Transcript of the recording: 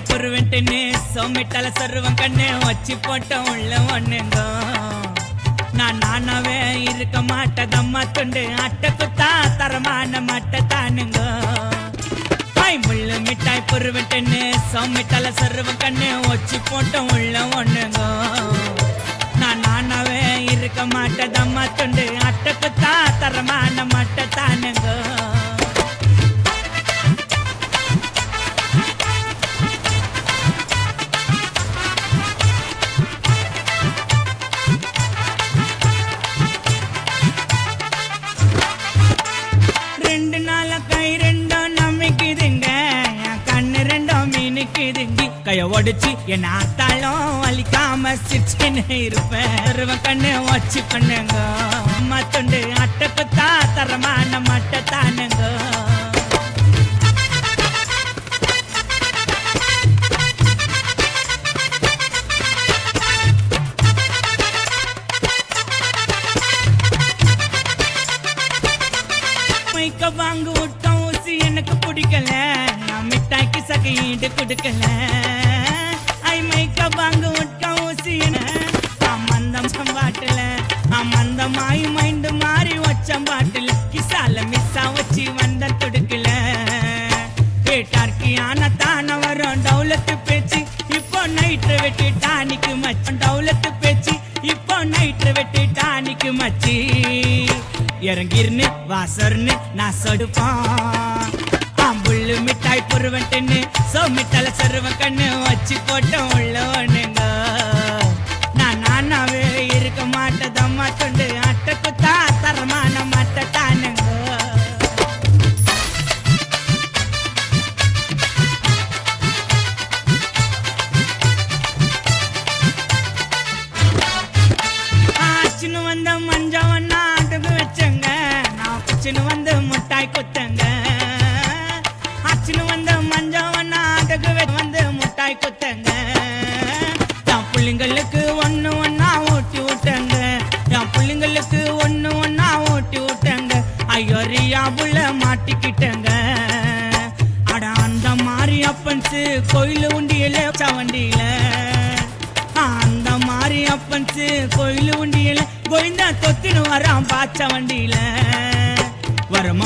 பொருவென்ட்டுன்னு சோமிட்டால சருவம் கண்ணு வச்சு போட்ட உள்ள ஒண்ணுங்க நான் நானாவே இருக்க மாட்டதம்மா துண்டு அட்டை குத்தா தரமான மட்டை தானுங்க முள்ளு மிட்டாய் பொருவென்ட்டுன்னு சோமிட்டால சருவம் கண்ணு வச்சு போட்ட உள்ள ஒண்ணுங்க நான் நானாவே இருக்க மாட்டதம்மா துண்டு அட்டை குத்தா தரமான மட்டை தானுங்க கைய ஒடிச்சு என் ஆத்தாலும் வலிக்காம சிரிச்சுன்னு இருப்பேன் கண்ணு வச்சு பண்ணுங்க மத்துண்டு அட்டை குத்தா தரமான மட்டை தானுங்க மைக்க வாங்க விட்டோம் ஊசி எனக்கு பிடிக்கல நான் மிட்டாய்க்கு சகையீடு கொடுக்கல வாங்க விட்டா ஊசியன மந்தம் சம்பாட்டுல மந்தமாயி மைண்டு மாறி வச்சம் பாட்டுல கிசால மிஸ்ஸா வச்சு வந்த துடுக்கல கேட்டார்கியான தான வரும் டவுலத்து பேச்சு இப்போ நைட்டு வெட்டி டானிக்கு மச்சம் டவுலத்து பேச்சு இப்போ நைட்டு வெட்டி டானிக்கு மச்சி இறங்கிருன்னு வாசர்னு நான் சொடுப்பான் புள்ளு மிட்டாய் பொருவன்ட்டுன்னு சோமிட்டால சருவம் கண்ணு வச்சு போட்ட உள்ள ஒண்ணுங்க நான் நானாவே இருக்க மாட்டதம்மா துண்டு அட்டை குத்தா தரமான மட்டை தானுங்க ஆச்சுன்னு வந்த மஞ்சவன்னா அடுப்பு வச்சங்க நான் குச்சின்னு வந்து முட்டாய் குத்தங்க வந்து மஞ்சவனா அதுக்கு வந்து முட்டாய் குத்தங்க என் பிள்ளைங்களுக்கு ஒண்ணு ஒன்னா ஊட்டி விட்டங்க என் பிள்ளைங்களுக்கு ஒண்ணு ஒன்னா ஊட்டி விட்டங்க ஐயோ ரியா புள்ள மாட்டிக்கிட்டங்க அட அந்த மாதிரி அப்பன்ஸு கோயில் உண்டியில வண்டியில அந்த மாதிரி அப்பன்ஸு கோயில் உண்டியில கோயிந்தா தொத்தின்னு வரான் பாச்ச வண்டியில வரும்